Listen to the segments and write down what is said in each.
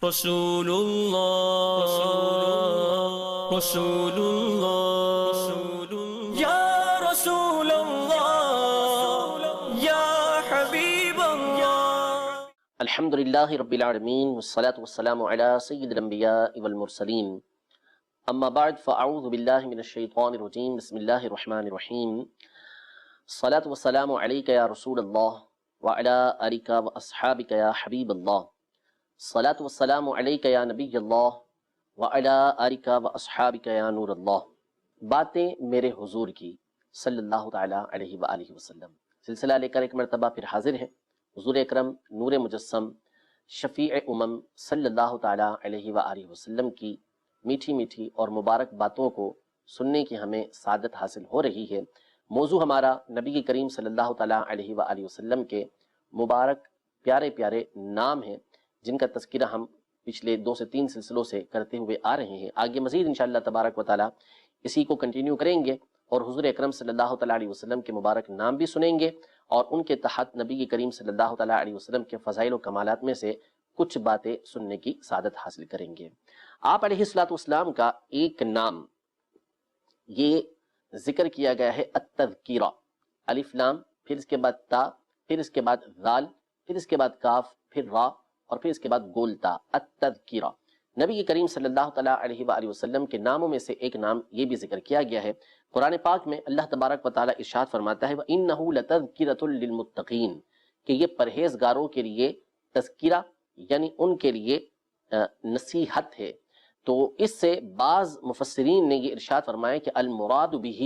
رسول اللہ رسول اللہ یا رسول اللہ یا حبیب اللہ۔ الحمدللہ رب العالمین والصلاة والسلام علی سید الانبیاء والمرسلین، اما بعد فاعوذ باللہ من الشیطان الرجیم، بسم اللہ الرحمن الرحیم۔ الصلاة والسلام علیک یا رسول اللہ وعلی آلک واصحابک یا حبیب اللہ، الصلاة والسلام علیک یا نبی اللہ وعلی آلک واصحابک یا نور اللہ۔ باتیں میرے حضور کی صلی اللہ تعالیٰ علیہ وآلہ وسلم سلسلہ لے کر ایک مرتبہ پھر حاضر ہیں۔ حضور اکرم نور مجسم شفیع امم صلی اللہ تعالیٰ علیہ وآلہ وسلم کی میٹھی میٹھی اور مبارک باتوں کو سننے کی ہمیں سعادت حاصل ہو رہی ہے۔ موضوع ہمارا نبی کریم صلی اللہ تعالیٰ علیہ وآلہ وسلم کے مبارک پیارے پیارے نام ہیں، جن کا تذکرہ ہم پچھلے 2 سے 3 سلسلوں سے کرتے ہوئے آ رہے ہیں۔ آگے مزید انشاءاللہ تبارک و تعالیٰ اسی کو کنٹینیو کریں گے اور حضور اکرم صلی اللہ تعالیٰ علیہ وسلم کے مبارک نام بھی سنیں گے اور ان کے تحت نبی کریم صلی اللہ تعالیٰ علیہ وسلم کے فضائل و کمالات میں سے کچھ باتیں سننے کی سعادت حاصل کریں گے۔ آپ علیہ السلام کا ایک نام یہ ذکر کیا گیا ہے التذکیرہ، الف لام، پھر اس کے بعد تا، پھر اس کے بعد ذال، پھر اس کے بعد کاف، پھر را اور پھر اس کے بعد گول تا، التذکیرہ۔ نبی کریم صلی اللہ تعالیٰ علیہ وآلہ وسلم کے ناموں میں سے ایک نام یہ بھی ذکر کیا گیا ہے۔ قرآن پاک میں اللہ تبارک و تعالیٰ ارشاد فرماتا ہے وَإِنَّهُ لَتَذْكِرَةٌ لِّلْمُتَّقِينَ، کہ یہ پرہیزگاروں کے لیے تذکرہ یعنی ان کے لیے نصیحت ہے۔ تو اس سے بعض مفسرین نے یہ ارشاد فرمایا کہ المراد بہ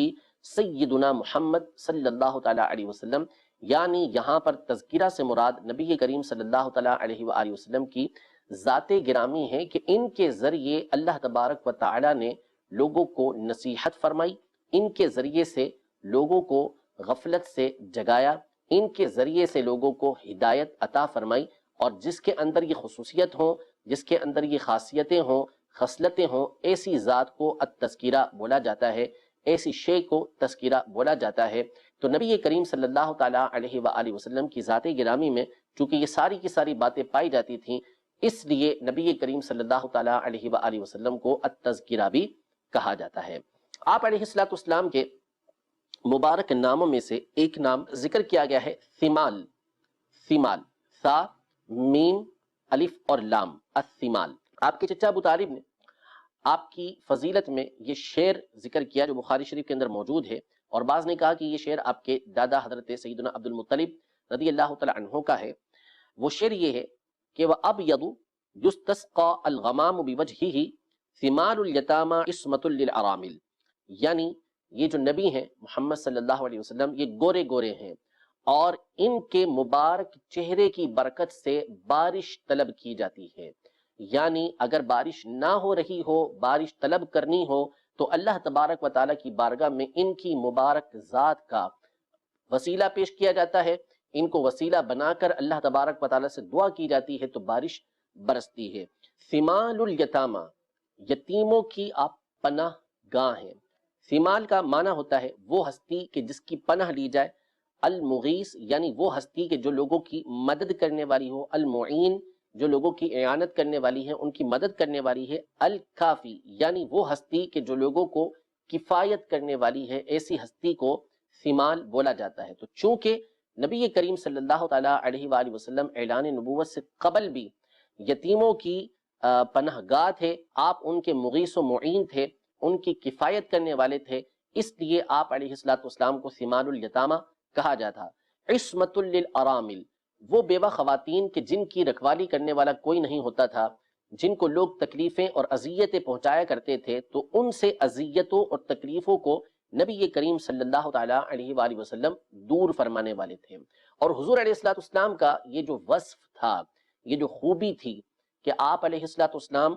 سیدنا محمد صلی اللہ تعالیٰ علیہ وسلم، یعنی یہاں پر تذکرہ سے مراد نبی کریم صلی اللہ تعالیٰ علیہ وآلہ وسلم کی ذات گرامی ہے کہ ان کے ذریعے اللہ تبارک و تعالیٰ نے لوگوں کو نصیحت فرمائی، ان کے ذریعے سے لوگوں کو غفلت سے جگایا، ان کے ذریعے سے لوگوں کو ہدایت عطا فرمائی، اور جس کے اندر یہ خصوصیت ہوں، جس کے اندر یہ خاصیتیں ہوں، خصلتیں ہوں، ایسی ذات کو التذکرہ بولا جاتا ہے، ایسی شے کو تذکرہ بولا جاتا ہے۔ تو نبی کریم صلی اللہ تعالیٰ علیہ وآلہ وسلم کی ذات گرامی میں چونکہ یہ ساری کی ساری باتیں پائی جاتی تھیں، اس لیے نبی کریم صلی اللہ تعالیٰ علیہ وآلہ وسلم کو التذکرہ بھی کہا جاتا ہے۔ آپ علیہ السلام کے مبارک ناموں میں سے ایک نام ذکر کیا گیا ہے ثمال، ثمال، ثا، میم، الف اور لام، الثمال۔ آپ کے چچا ابو طالب نے آپ کی فضیلت میں یہ شعر ذکر کیا جو بخاری شریف کے اندر موجود ہے، اور بعض نے کہا کہ یہ شعر آپ کے دادا حضرت سیدنا عبد المطلب رضی اللہ تعالیٰ عنہ کا ہے۔ وہ شعر یہ ہے کہ وَأَبْيَضُ يُسْتَسْقَى الْغَمَامُ بِوَجْهِهِ ثِمَالُ الْيَتَامَى عِصْمَةٌ لِلْأَرَامِلِ، یعنی یہ جو نبی ہیں محمد صلی اللہ علیہ وسلم یہ گورے گورے ہیں اور ان کے مبارک چہرے کی برکت سے بارش طلب کی جاتی ہے، یعنی اگر بارش نہ ہو رہی ہو، بارش طلب کرنی ہو تو اللہ تبارک و تعالیٰ کی بارگاہ میں ان کی مبارک ذات کا وسیلہ پیش کیا جاتا ہے، ان کو وسیلہ بنا کر اللہ تبارک و تعالیٰ سے دعا کی جاتی ہے تو بارش برستی ہے۔ ثمال الیتامہ، یتیموں کی آپ پناہ گاہ ہیں۔ ثمال کا معنی ہوتا ہے وہ ہستی کہ جس کی پناہ لی جائے، المغیث یعنی وہ ہستی کہ جو لوگوں کی مدد کرنے والی ہو، المعین جو لوگوں کی اعانت کرنے والی ہے، ان کی مدد کرنے والی ہے، الکافی یعنی وہ ہستی کہ جو لوگوں کو کفایت کرنے والی ہے، ایسی ہستی کو ثمال بولا جاتا ہے۔ تو چونکہ نبی کریم صلی اللہ تعالیٰ علیہ وآلہ وسلم اعلان نبوت سے قبل بھی یتیموں کی پناہ گاہ تھے، آپ ان کے مغیث و معین تھے، ان کی کفایت کرنے والے تھے، اس لیے آپ علیہ السلام کو ثمال الیتامہ کہا جاتا۔ عصمۃ للارامل، وہ بیوہ خواتین کہ جن کی رکھوالی کرنے والا کوئی نہیں ہوتا تھا، جن کو لوگ تکلیفیں اور اذیتیں پہنچایا کرتے تھے، تو ان سے اذیتوں اور تکلیفوں کو نبی کریم صلی اللہ تعالیٰ علیہ وآلہ وسلم دور فرمانے والے تھے۔ اور حضور علیہ السلام کا یہ جو وصف تھا، یہ جو خوبی تھی کہ آپ علیہ السلام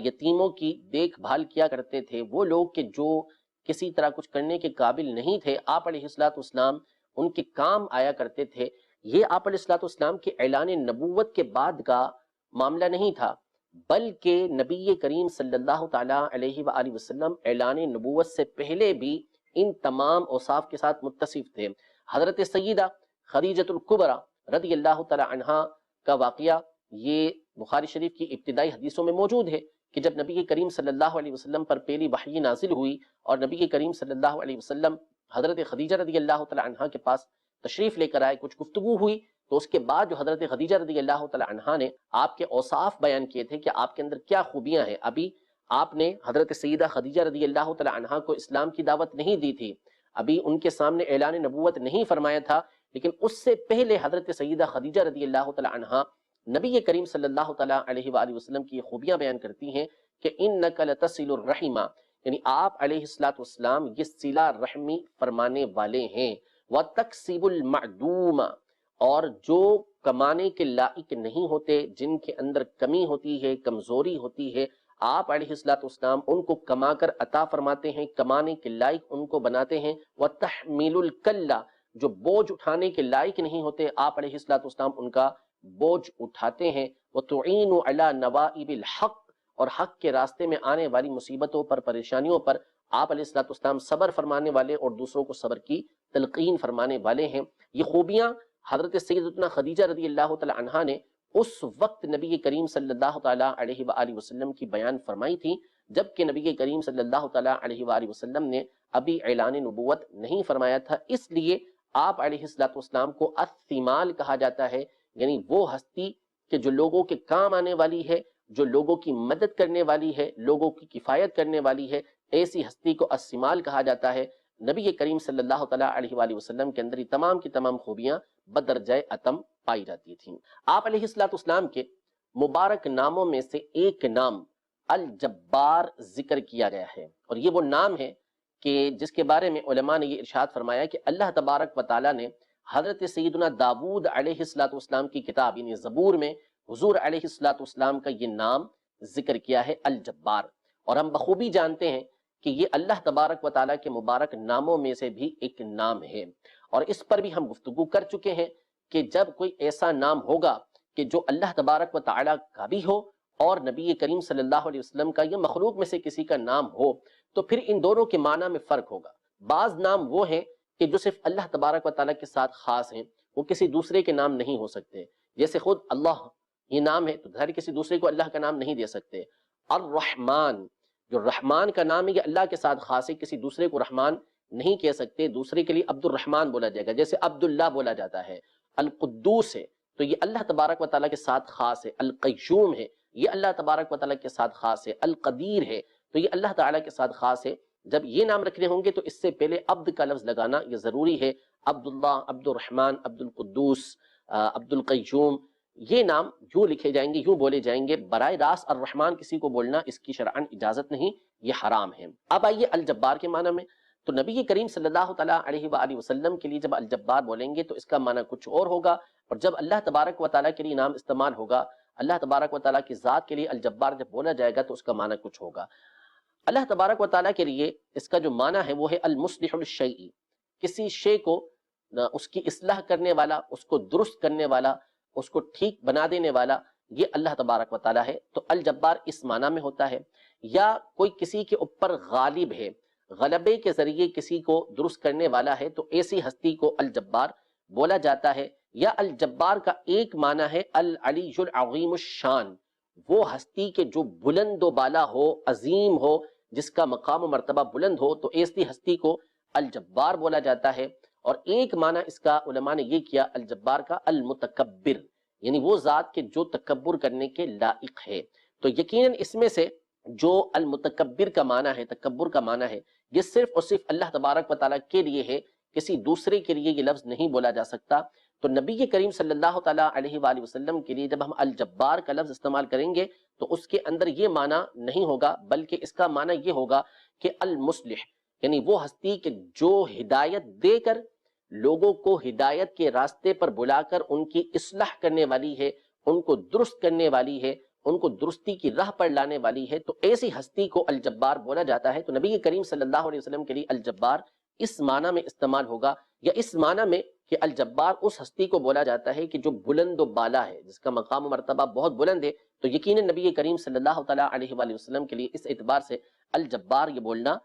یتیموں کی دیکھ بھال کیا کرتے تھے، وہ لوگ کہ جو کسی طرح کچھ کرنے کے قابل نہیں تھے، آپ علیہ السلام ان کے کام آیا کرتے تھے۔ یہ آپ علیہ السلام کے اعلان نبوت کے بعد کا معاملہ نہیں تھا، بلکہ نبی کریم صلی اللہ تعالیٰ علیہ وآلہ وسلم اعلان نبوت سے پہلے بھی ان تمام اوصاف کے ساتھ متصف تھے۔ حضرت سیدہ خدیجۃ الکبریٰ رضی اللہ تعالیٰ عنہا کا واقعہ یہ بخاری شریف کی ابتدائی حدیثوں میں موجود ہے کہ جب نبی کریم صلی اللہ علیہ وسلم پر پہلی وحی نازل ہوئی اور نبی کریم صلی اللہ علیہ وسلم حضرت خدیجہ رضی اللہ تعالی عنہا کے پاس تشریف لے کر آئے، کچھ گفتگو ہوئی، تو اس کے بعد جو حضرت خدیجہ رضی اللہ تعالی عنہا نے آپ کے اوصاف بیان کیے تھے کہ آپ کے اندر کیا خوبیاں ہیں۔ ابھی آپ نے حضرت سیدہ خدیجہ رضی اللہ تعالی عنہا کو اسلام کی دعوت نہیں دی تھی، ابھی ان کے سامنے اعلان نبوت نہیں فرمایا تھا، لیکن اس سے پہلے حضرت سیدہ خدیجہ رضی اللہ تعالی عنہا نبی کریم صلی اللہ تعالی علیہ وآلہ وسلم کی خوبیاں بیان کرتی ہیں کہ انک لتصل الرحم، یعنی آپ علیہ الصلوۃ والسلام یہ صلہ رحمی فرمانے والے ہیں، وتکسب المعدوم، اور جو کمانے کے لائق نہیں ہوتے، جن کے اندر کمی ہوتی ہے، کمزوری ہوتی ہے، آپ علیہ الصلوۃ والسلام ان کو کما کر عطا فرماتے ہیں، کمانے کے لائق ان کو بناتے ہیں، وتحمل الکلّ، جو بوجھ اٹھانے کے لائق نہیں ہوتے، آپ علیہ الصلوۃ والسلام ان کا بوجھ اٹھاتے ہیں، وتعین علی نوائب الحق، اور حق کے راستے میں آنے والی مصیبتوں پر، پریشانیوں پر آپ علیہ الصلوۃ والسلام صبر فرمانے والے اور دوسروں کو صبر کی تلقین فرمانے والے ہیں۔ یہ خوبیاں حضرت سیدتنا خدیجہ رضی اللہ تعالی عنہا نے اس وقت نبی کریم صلی اللہ تعالی علیہ وآلہ وسلم کی بیان فرمائی تھی، جبکہ نبی کریم صلی اللہ تعالی علیہ وآلہ وسلم نے ابھی اعلان نبوت نہیں فرمایا تھا، اس لیے آپ علیہ الصلوۃ والسلام کو الثمال کہا جاتا ہے، یعنی وہ ہستی کہ جو لوگوں کے کام آنے والی ہے، جو لوگوں کی مدد کرنے والی ہے، لوگوں کی کفایت کرنے والی ہے، ایسی ہستی کو الثمال کہا جاتا ہے۔ نبی کریم صلی اللہ تعالی علیہ وآلہ وسلم کے اندر یہ تمام کی تمام خوبیاں بدرجہ اتم پائی جاتی تھیں۔ آپ علیہ الصلوۃ والسلام کے مبارک ناموں میں سے ایک نام الجبار ذکر کیا گیا ہے، اور یہ وہ نام ہے کہ جس کے بارے میں علماء نے یہ ارشاد فرمایا کہ اللہ تبارک و تعالیٰ نے حضرت سیدنا داود علیہ الصلوۃ والسلام کی کتاب یعنی زبور میں حضور علیہ الصلوۃ والسلام کا یہ نام ذکر کیا ہے الجبار، اور ہم بخوبی جانتے ہیں کہ یہ اللہ تبارک و تعالیٰ کے مبارک ناموں میں سے بھی ایک نام ہے، اور اس پر بھی ہم گفتگو کر چکے ہیں کہ جب کوئی ایسا نام ہوگا کہ جو اللہ تبارک و تعالیٰ کا بھی ہو اور نبی کریم صلی اللہ علیہ وسلم کا یا مخلوق میں سے کسی کا نام ہو، تو پھر ان دونوں کے معنی میں فرق ہوگا۔ بعض نام وہ ہیں کہ جو صرف اللہ تبارک و تعالیٰ کے ساتھ خاص ہیں، وہ کسی دوسرے کے نام نہیں ہو سکتے، جیسے خود اللہ یہ نام ہے تو ظاہر کسی دوسرے کو اللہ کا نام نہیں دے سکتے۔ الرحمن، جو رحمان کا نام ہے یہ اللہ کے ساتھ خاص ہے، کسی دوسرے کو رحمان نہیں کہہ سکتے، دوسرے کے لیے عبد الرحمن بولا جائے گا، جیسے عبداللہ بولا جاتا ہے۔ القدوس ہے تو یہ اللہ تبارک و تعالیٰ کے ساتھ خاص ہے۔ القیوم ہے یہ اللہ تبارک و تعالیٰ کے ساتھ خاص ہے۔ القدیر ہے تو یہ اللہ تعالیٰ کے ساتھ خاص ہے۔ جب یہ نام رکھنے ہوں گے تو اس سے پہلے عبد کا لفظ لگانا یہ ضروری ہے۔ عبداللہ، عبد الرحمن، عبد القدوس، عبد القیوم، یہ نام یوں لکھے جائیں گے، یوں بولے جائیں گے، براہ راست الرحمن کسی کو بولنا اس کی شرعاً اجازت نہیں، یہ حرام ہے۔ اب آئیے الجبار کے معنی میں، تو نبی کریم صلی اللہ تعالیٰ علیہ وآلہ وسلم کے لیے جب الجبار بولیں گے تو اس کا معنی کچھ اور ہوگا، اور جب اللہ تبارک و تعالیٰ کے لیے نام استعمال ہوگا، اللہ تبارک و تعالیٰ کی ذات کے لیے الجبار جب بولا جائے گا تو اس کا معنی کچھ ہوگا۔ اللہ تبارک و تعالیٰ کے لیے اس کا جو معنی ہے وہ ہے المصلح الشیء، کسی شے کو اس کی اصلاح کرنے والا، اس کو درست کرنے والا، اس کو ٹھیک بنا دینے والا، یہ اللہ تبارک و تعالیٰ ہے۔ تو الجبار اس معنی میں ہوتا ہے، یا کوئی کسی کے اوپر غالب ہے، غلبے کے ذریعے کسی کو درست کرنے والا ہے، تو ایسی ہستی کو الجبار بولا جاتا ہے۔ یا الجبار کا ایک معنی ہے العلی العظیم الشان، وہ ہستی کے جو بلند و بالا ہو، عظیم ہو، جس کا مقام و مرتبہ بلند ہو، تو ایسی ہستی کو الجبار بولا جاتا ہے۔ اور ایک معنی اس کا علماء نے یہ کیا الجبار کا المتکبر، یعنی وہ ذات کے جو تکبر کرنے کے لائق ہے۔ تو یقیناً اس میں سے جو المتکبر کا معنی ہے، تکبر کا معنی ہے، یہ صرف اور صرف اللہ تبارک و تعالیٰ کے لیے ہے، کسی دوسرے کے لیے یہ لفظ نہیں بولا جا سکتا۔ تو نبی کریم صلی اللہ تعالیٰ علیہ وآلہ وسلم کے لیے جب ہم الجبار کا لفظ استعمال کریں گے تو اس کے اندر یہ معنی نہیں ہوگا، بلکہ اس کا معنی یہ ہوگا کہ المصلح، یعنی وہ ہستی کہ جو ہدایت دے کر لوگوں کو ہدایت کے راستے پر بلا کر ان کی اصلاح کرنے والی ہے، ان کو درست کرنے والی ہے، ان کو درستی کی راہ پر لانے والی ہے، تو ایسی ہستی کو الجبار بولا جاتا ہے۔ تو نبی کریم صلی اللہ علیہ وسلم کے لیے الجبار اس معنی میں استعمال ہوگا، یا اس معنی میں کہ الجبار اس ہستی کو بولا جاتا ہے کہ جو بلند و بالا ہے، جس کا مقام و مرتبہ بہت بلند ہے۔ تو یقیناً نبی کریم صلی اللہ تعالیٰ علیہ وآلہ وسلم کے لیے اس اعتبار سے الجبار یہ بولنا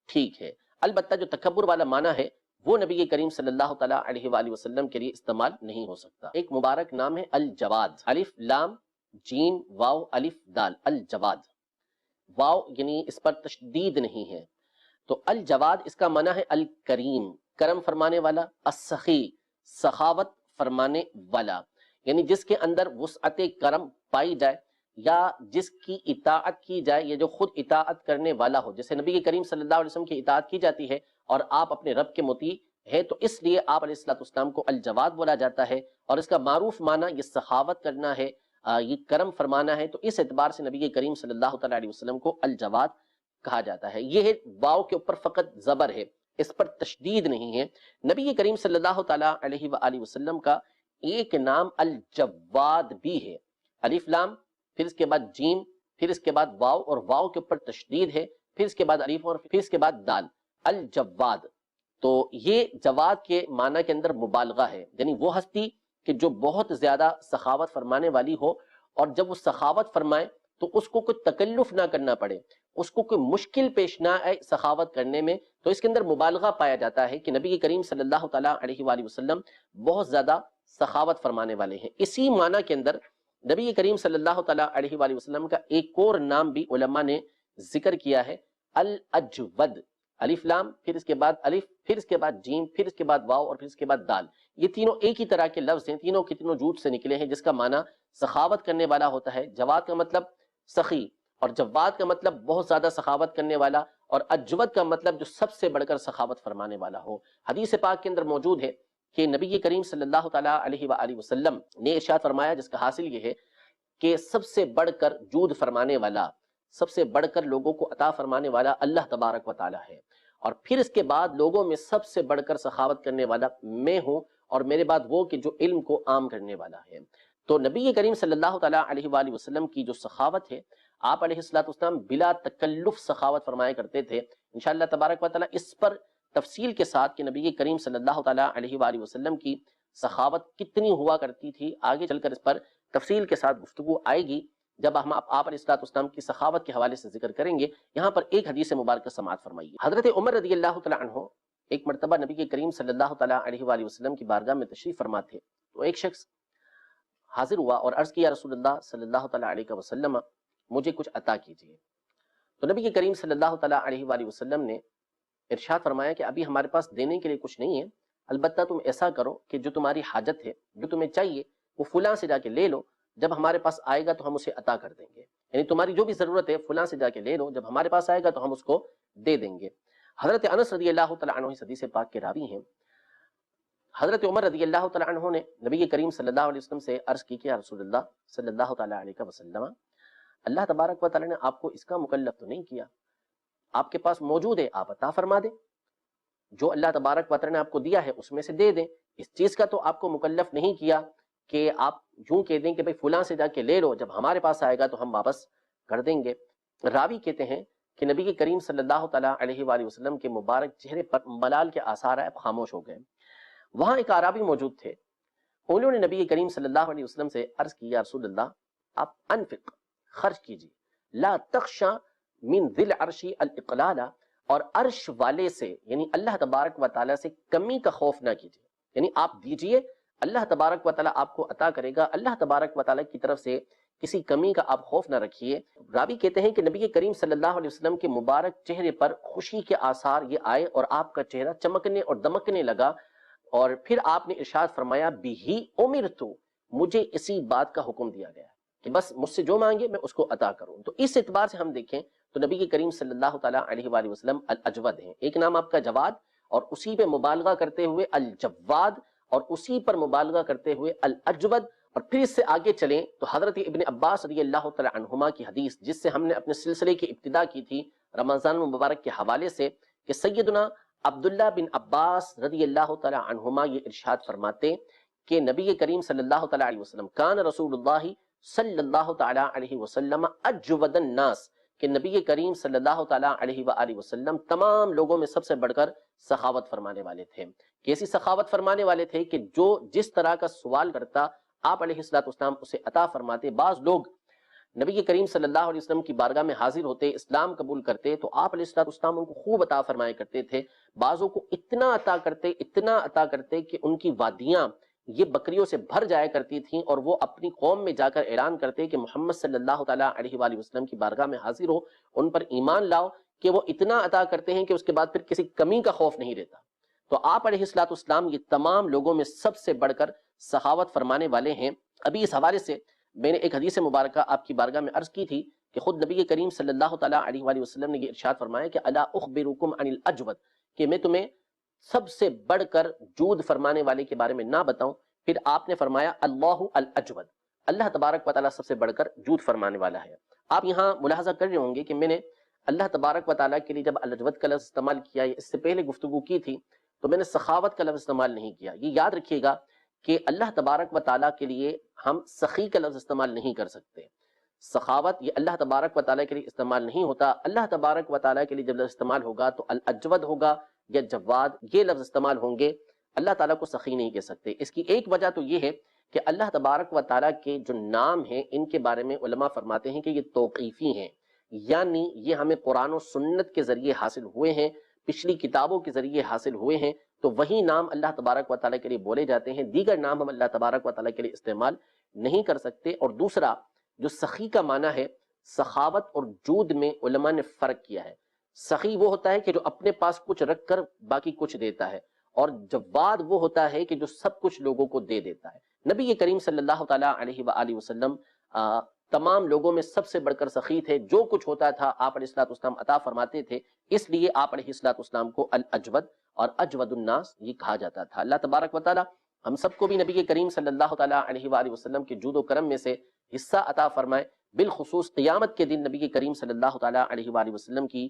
ٹھیک ہے۔ البتہ جو تکبر والا معنی ہے وہ نبی کریم صلی اللہ تعالیٰ علیہ وآلہ وسلم کے لیے استعمال نہیں ہو سکتا۔ ایک مبارک نام ہے الجواد، الف لام جیم واو الف دال، الجواد، واو یعنی اس پر تشدید نہیں ہے، تو الجواد اس کا معنی ہے الکریم، کرم فرمانے والا، السخی، سخاوت فرمانے والا، یعنی جس کے اندر وسعت کرم پائی جائے یا جس کی اطاعت کی جائے، یہ جو خود اطاعت کرنے والا ہو، جیسے نبی کریم صلی اللہ علیہ وسلم کی اطاعت کی جاتی ہے اور آپ اپنے رب کے مطیع ہے، تو اس لیے آپ علیہ السلام کو الجواد بولا جاتا ہے، اور اس کا معروف معنی یہ سخاوت کرنا ہے، یہ کرم فرمانا ہے، تو اس اعتبار سے نبی کریم صلی اللہ تعالی علیہ وسلم کو الجواد کہا جاتا ہے۔ یہ واو کے اوپر فقط زبر ہے، اس پر تشدید نہیں ہے۔ نبی کریم صلی اللہ تعالی علیہ وآلہ وسلم کا ایک نام الجواد بھی ہے، الف لام، پھر اس کے بعد جیم، پھر اس کے بعد واو، اور واو کے اوپر تشدید ہے، پھر اس کے بعد الف، اور پھر اس کے بعد دال، الجواد۔ تو یہ جواد کے معنی کے اندر مبالغہ ہے، یعنی وہ ہستی کہ جو بہت زیادہ سخاوت فرمانے والی ہو، اور جب وہ سخاوت فرمائے تو اس کو کوئی تکلف نہ کرنا پڑے، اس کو کوئی مشکل پیش نہ آئے سخاوت کرنے میں، تو اس کے اندر مبالغہ پایا جاتا ہے کہ نبی کریم صلی اللہ تعالیٰ علیہ وآلہ وسلم بہت زیادہ سخاوت فرمانے والے ہیں۔ اسی معنی کے اندر نبی کریم صلی اللہ تعالیٰ علیہ وآلہ وسلم کا ایک اور نام بھی علماء نے ذکر کیا ہے، الاجود، الف لام، پھر اس کے بعد الف، پھر اس کے بعد جیم، پھر اس کے بعد واو، اور پھر اس کے بعد دال۔ یہ تینوں ایک ہی طرح کے لفظ ہیں، تینوں کے تینوں جوٹ سے نکلے ہیں، جس کا معنی سخاوت کرنے والا ہوتا ہے۔ جواد کا مطلب سخی، اور جواد کا مطلب بہت زیادہ سخاوت کرنے والا، اور اجود کا مطلب جو سب سے بڑھ کر سخاوت فرمانے والا ہو۔ حدیث پاک کے اندر موجود ہے کہ نبی کریم صلی اللہ تعالیٰ علیہ وآلہ وسلم نے ارشاد فرمایا، جس کا حاصل یہ ہے کہ سب سے بڑھ کر جود فرمانے والا، سب سے بڑھ کر لوگوں کو عطا فرمانے والا اللہ تبارک و تعالیٰ ہے، اور پھر اس کے بعد لوگوں میں سب سے بڑھ کر سخاوت کرنے والا میں ہوں، اور میرے بعد وہ کہ جو علم کو عام کرنے والا ہے۔ تو نبی کریم صلی اللہ تعالیٰ علیہ وآلہ وسلم کی جو سخاوت ہے، آپ علیہ السلام بلا تکلف سخاوت فرمایا کرتے تھے۔ انشاءاللہ تبارک و تعالیٰ اس پر تفصیل کے ساتھ کہ نبی کریم صلی اللہ تعالیٰ علیہ وآلہ وسلم کی سخاوت کتنی ہوا کرتی تھی، آگے چل کر اس پر تفصیل کے ساتھ گفتگو آئے گی جب ہم آپ علیہ السلام کی سخاوت کے حوالے سے ذکر کریں گے۔ یہاں پر ایک حدیث مبارکہ سماعت فرمائیے۔ حضرت عمر رضی اللہ تعالیٰ عنہ ایک مرتبہ نبی کریم صلی اللہ تعالیٰ علیہ وآلہ وسلم کی بارگاہ میں تشریف فرما تھے، تو ایک شخص حاضر ہوا اور عرض کیا، رسول اللہ صلی اللہ تعالیٰ علیہ وسلم مجھے کچھ عطا کیجیے۔ تو نبی کریم صلی اللہ تعالیٰ علیہ وآلہ وسلم نے ارشاد فرمایا کہ ابھی ہمارے پاس دینے کے لیے کچھ نہیں ہے، البتہ تم ایسا کرو کہ جو تمہاری حاجت ہے، جو تمہیں چاہیے، وہ فلاں سے جا کے لے لو، جب ہمارے پاس آئے گا تو ہم اسے عطا کر دیں گے، یعنی تمہاری جو بھی ضرورت ہے فلاں سے جا کے لے لو، جب ہمارے پاس آئے گا تو ہم اس کو دے دیں گے۔ حضرت انس رضی اللہ تعالیٰ عنہ اس حدیث پاک کے راوی ہیں۔ حضرت عمر رضی اللہ تعالیٰ عنہ نے نبی کریم صلی اللہ علیہ وسلم سے عرض کی کہ یا رسول اللہ صلی اللہ تعالیٰ علیہ وسلم، اللہ تبارک و تعالیٰ نے آپ کو اس کا مکلف تو نہیں کیا، آپ کے پاس موجود ہے، آپ عطا فرما دیں، جو اللہ تبارک و تعالیٰ نے آپ کو دیا ہے اس میں سے دے دیں، اس چیز کا تو آپ کو مکلف نہیں کیا کہ آپ یوں کہہ دیں کہ بھئی فلاں سے جا کے لے لو، جب ہمارے پاس آئے گا تو ہم واپس کر دیں گے۔ راوی کہتے ہیں کہ نبی کریم صلی اللہ تعالیٰ علیہ وآلہ وسلم کے مبارک چہرے پر ملال کے آثار آئے، خاموش ہو گئے۔ وہاں ایک اعرابی موجود تھے، انہوں نے نبی کریم صلی اللہ علیہ وسلم سے عرض کی، یا رسول اللہ آپ انفق، خرچ کیجیے، لا تخشا من ذی العرش الاقلال، اور عرش والے سے یعنی اللہ تبارک و تعالیٰ سے کمی کا خوف نہ کیجیے، یعنی آپ دیجئے، اللہ تبارک و تعالیٰ آپ کو عطا کرے گا، اللہ تبارک و تعالیٰ کی طرف سے کسی کمی کا آپ خوف نہ رکھیے۔ راوی کہتے ہیں کہ نبی کریم صلی اللہ علیہ وسلم کے مبارک چہرے پر خوشی کے آثار یہ آئے اور آپ کا چہرہ چمکنے اور دمکنے لگا، اور پھر آپ نے ارشاد فرمایا، بِهِ أُمِرْتُ، مجھے اسی بات کا حکم دیا گیا کہ بس مجھ سے جو مانگے میں اس کو عطا کروں۔ تو اس اعتبار سے ہم دیکھیں تو نبی کریم صلی اللہ تعالیٰ علیہ وآلہ وسلم الاجود ہیں، ایک نام آپ کا جواد، اور اسی پہ مبالغہ کرتے ہوئے الجواد، اور اسی پر مبالغہ کرتے ہوئے الاجود۔ اور پھر اس سے آگے چلیں تو حضرت ابن عباس رضی اللہ تعالیٰ عنہما کی حدیث، جس سے ہم نے اپنے سلسلے کی ابتدا کی تھی رمضان المبارک کے حوالے سے، کہ سیدنا عبداللہ بن عباس رضی اللہ تعالیٰ عنہما یہ ارشاد فرماتے کہ نبی کریم صلی اللہ تعالیٰ علیہ وسلم کان رسول اللہ صلی اللہ تعالیٰ علیہ وسلم اجود الناس، کہ نبی کریم صلی اللہ تعالیٰ علیہ وآلہ وسلم تمام لوگوں میں سب سے بڑھ کر سخاوت فرمانے والے تھے۔ کیسی سخاوت فرمانے والے تھے کہ جو جس طرح کا سوال کرتا آپ علیہ السلام اسے عطا فرماتے۔ بعض لوگ نبی کریم صلی اللہ علیہ وسلم کی بارگاہ میں حاضر ہوتے، اسلام قبول کرتے، تو آپ علیہ السلام ان کو خوب عطا فرمایا کرتے تھے، بعضوں کو اتنا عطا کرتے کہ ان کی وادیاں یہ بکریوں سے بھر جایا کرتی تھیں، اور وہ اپنی قوم میں جا کر اعلان کرتے کہ محمد صلی اللہ تعالیٰ علیہ وآلہ وسلم کی بارگاہ میں حاضر ہو، ان پر ایمان لاؤ کہ وہ اتنا عطا کرتے ہیں کہ اس کے بعد پھر کسی کمی کا خوف نہیں رہتا۔ تو آپ علیہ الصلوۃ والسلام یہ تمام لوگوں میں سب سے بڑھ کر سخاوت فرمانے والے ہیں۔ ابھی اس حوالے سے میں نے ایک حدیث مبارکہ آپ کی بارگاہ میں عرض کی تھی کہ خود نبی کریم صلی اللہ تعالیٰ علیہ وآلہ وسلم نے یہ ارشاد فرمایا کہ الا اخبرکم عن الاجود، کہ میں تمہیں سب سے بڑھ کر جود فرمانے والے کے بارے میں نہ بتاؤں؟ پھر آپ نے فرمایا اللہ الاجود، اللہ تبارک و تعالیٰ سب سے بڑھ کر جود فرمانے والا ہے۔ آپ یہاں ملاحظہ کر رہے ہوں گے کہ میں نے اللہ تبارک و تعالیٰ کے لیے جب الاجود کا لفظ استعمال کیا، اس سے پہلے گفتگو کی تھی تو میں نے سخاوت کا لفظ استعمال نہیں کیا۔ یہ یاد رکھیے گا کہ اللہ تبارک و تعالیٰ کے لیے ہم سخی کا لفظ استعمال نہیں کر سکتے۔ سخاوت یہ اللہ تبارک و تعالیٰ کے لیے استعمال نہیں ہوتا۔ اللہ تبارک و تعالیٰ کے لیے جب لفظ استعمال ہوگا تو الاجود ہوگا یا جواد، یہ لفظ استعمال ہوں گے۔ اللہ تعالیٰ کو سخی نہیں کہہ سکتے۔ اس کی ایک وجہ تو یہ ہے کہ اللہ تبارک و تعالیٰ کے جو نام ہیں ان کے بارے میں علماء فرماتے ہیں کہ یہ توقیفی ہیں، یعنی یہ ہمیں قرآن و سنت کے ذریعے حاصل ہوئے ہیں، پچھلی کتابوں کے ذریعے حاصل ہوئے ہیں، تو وہی نام اللہ تبارک و تعالیٰ کے لیے بولے جاتے ہیں، دیگر نام ہم اللہ تبارک و تعالیٰ کے لیے استعمال نہیں کر سکتے۔ اور دوسرا جو سخی کا معنی ہے، سخاوت اور جود میں علماء نے فرق کیا ہے۔ سخی وہ ہوتا ہے کہ جو اپنے پاس کچھ رکھ کر باقی کچھ دیتا ہے، اور جواد وہ ہوتا ہے کہ جو سب کچھ لوگوں کو دے دیتا ہے۔ نبی کریم صلی اللہ تعالیٰ علیہ وآلہ وسلم تمام لوگوں میں سب سے بڑھ کر سخی تھے، جو کچھ ہوتا تھا آپ علیہ الصلوۃ والسلام عطا فرماتے تھے، اس لیے آپ علیہ الصلوۃ والسلام کو الاجود اور اجود الناس یہ کہا جاتا تھا۔ اللہ تبارک و تعالیٰ ہم سب کو بھی نبی کریم صلی اللہ تعالیٰ علیہ وآلہ وسلم کے جود و کرم میں سے حصہ عطا فرمائے۔ بالخصوص قیامت کے دن نبی کریم صلی اللہ تعالیٰ علیہ وآلہ وسلم کی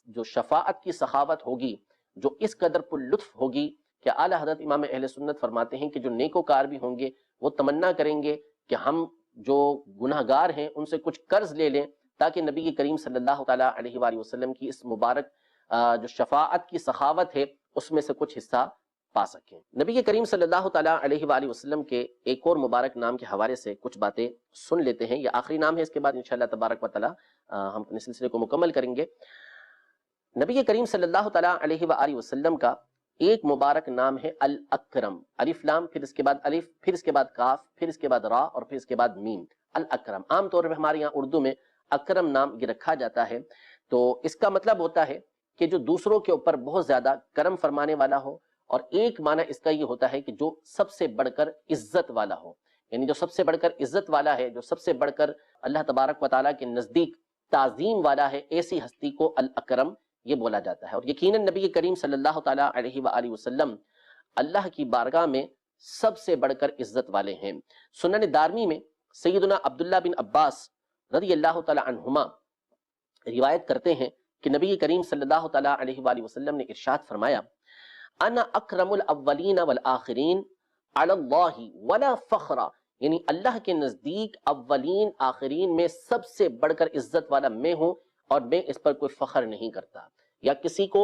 جو شفاعت کی سخاوت ہوگی، جو اس قدر پر لطف ہوگی کہ اعلیٰ حضرت امام اہل سنت فرماتے ہیں کہ جو نیکوکار بھی ہوں گے وہ تمنا کریں گے کہ ہم جو گناہ گار ہیں ان سے کچھ قرض لے لیں تاکہ نبی کریم صلی اللہ تعالیٰ علیہ وآلہ وسلم کی اس مبارک جو شفاعت کی سخاوت ہے اس میں سے کچھ حصہ پا سکیں۔ نبی کریم صلی اللہ تعالیٰ علیہ وآلہ وسلم کے ایک اور مبارک نام کے حوالے سے کچھ باتیں سن لیتے ہیں۔ یہ آخری نام ہے، اس کے بعد انشاءاللہ تبارک و تعالیٰ ہم اپنے سلسلے کو مکمل کریں گے۔ نبی کریم صلی اللہ تعالیٰ علیہ وآلہ وسلم کا ایک مبارک نام ہے الاکرم، الف لام، پھر اس کے بعد الف، پھر اس کے بعد کاف، پھر اس کے بعد را، اور پھر اس کے بعد میم، الاکرم۔ عام طور پہ ہمارے یہاں اردو میں اکرم نام یہ رکھا جاتا ہے، تو اس کا مطلب ہوتا ہے کہ جو دوسروں کے اوپر بہت زیادہ کرم فرمانے والا ہو، اور ایک معنی اس کا یہ ہوتا ہے کہ جو سب سے بڑھ کر عزت والا ہو، یعنی جو سب سے بڑھ کر عزت والا ہے، جو سب سے بڑھ کر اللہ تبارک و تعالیٰ کے نزدیک تعظیم والا ہے، ایسی ہستی کو الاکرم یہ بولا جاتا ہے۔ اور یقیناً نبی کریم صلی اللہ تعالیٰ علیہ وآلہ وسلم اللہ کی بارگاہ میں سب سے بڑھ کر عزت والے ہیں۔ سنن دارمی میں سیدنا عبداللہ بن عباس رضی اللہ تعالیٰ عنہما روایت کرتے ہیں کہ نبی کریم صلی اللہ تعالیٰ علیہ وآلہ وسلم نے ارشاد فرمایا، انا اکرم الاولین والآخرین علی اللہ ولا فخر، یعنی اللہ کے نزدیک اولین آخرین میں سب سے بڑھ کر عزت والا میں ہوں، اور میں اس پر کوئی فخر نہیں کرتا، یا کسی کو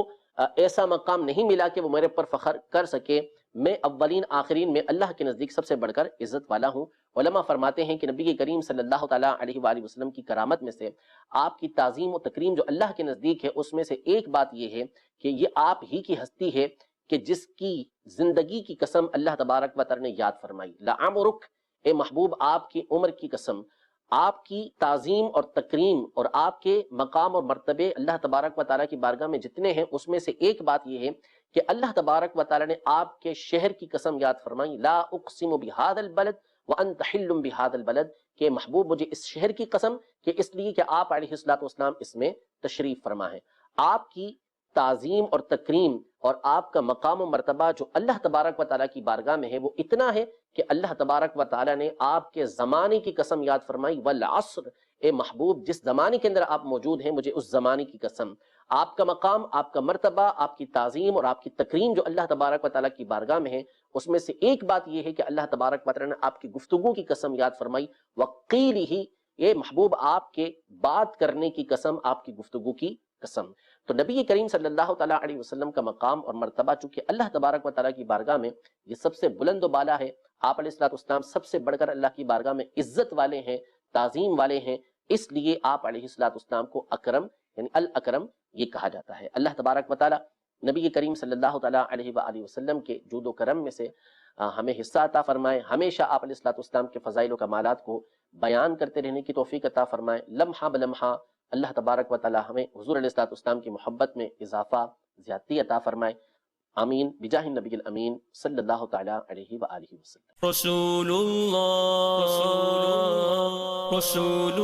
ایسا مقام نہیں ملا کہ وہ میرے پر فخر کر سکے۔ میں اولین آخرین میں اللہ کے نزدیک سب سے بڑھ کر عزت والا ہوں۔ علماء فرماتے ہیں کہ نبی کریم صلی اللہ تعالیٰ علیہ وآلہ وسلم کی کرامت میں سے آپ کی تعظیم و تکریم جو اللہ کے نزدیک ہے، اس میں سے ایک بات یہ ہے کہ یہ آپ ہی کی ہستی ہے کہ جس کی زندگی کی قسم اللہ تبارک و تعالیٰ نے یاد فرمائی، لعمرک، اے محبوب آپ کی عمر کی قسم، آپ کی تعظیم اور تکریم اور آپ کے مقام اور مرتبے اللہ تبارک و تعالیٰ کی بارگاہ میں جتنے ہیں، اس میں سے ایک بات یہ ہے کہ اللہ تبارک و تعالیٰ نے آپ کے شہر کی قسم یاد فرمائی، لا اقسم بہذا البلد وانت حل بہذا البلد، کہ محبوب مجھے اس شہر کی قسم، کہ اس لیے کہ آپ علیہ الصلوۃ والسلام اس میں تشریف فرما ہیں۔ آپ کی تعظیم اور تکریم اور آپ کا مقام و مرتبہ جو اللہ تبارک و تعالیٰ کی بارگاہ میں ہے وہ اتنا ہے کہ اللہ تبارک و تعالیٰ نے آپ کے زمانے کی قسم یاد فرمائی، والعصر، اے محبوب جس زمانے کے اندر آپ موجود ہیں مجھے اس زمانے کی قسم۔ آپ کا مقام، آپ کا مرتبہ، آپ کی تعظیم اور آپ کی تکریم جو اللہ تبارک و تعالیٰ کی بارگاہ میں ہے، اس میں سے ایک بات یہ ہے کہ اللہ تبارک و تعالیٰ نے آپ کی گفتگو کی قسم یاد فرمائی، وقیل ہی، یہ محبوب آپ کے بات کرنے کی قسم، آپ کی گفتگو کی قسم۔ تو نبی کریم صلی اللہ تعالیٰ علیہ وسلم کا مقام اور مرتبہ چونکہ اللہ تبارک و تعالیٰ کی بارگاہ میں یہ سب سے بلند و بالا ہے، آپ علیہ الصلوۃ والسلام سب سے بڑھ کر اللہ کی بارگاہ میں عزت والے ہیں، تعظیم والے ہیں، اس لیے آپ علیہ الصلوۃ والسلام کو اکرم یعنی الاکرم یہ کہا جاتا ہے۔ اللہ تبارک و تعالیٰ نبی کریم صلی اللہ تعالیٰ علیہ وآلہ وسلم کے جود و کرم میں سے ہمیں حصہ عطا فرمائے، ہمیشہ آپ علیہ الصلوۃ والسلام کے فضائل و کمالات کو بیان کرتے رہنے کی توفیق عطا فرمائے، لمحہ بلمحہ اللہ تبارک و تعالیٰ ہمیں حضور علیہ الصلوۃ والسلام کی محبت میں اضافہ زیادتی عطا فرمائے، آمین بجاہ النبی الامین صلی اللہ تعالیٰ علیہ وآلہ وسلم۔ رسول اللہ رسول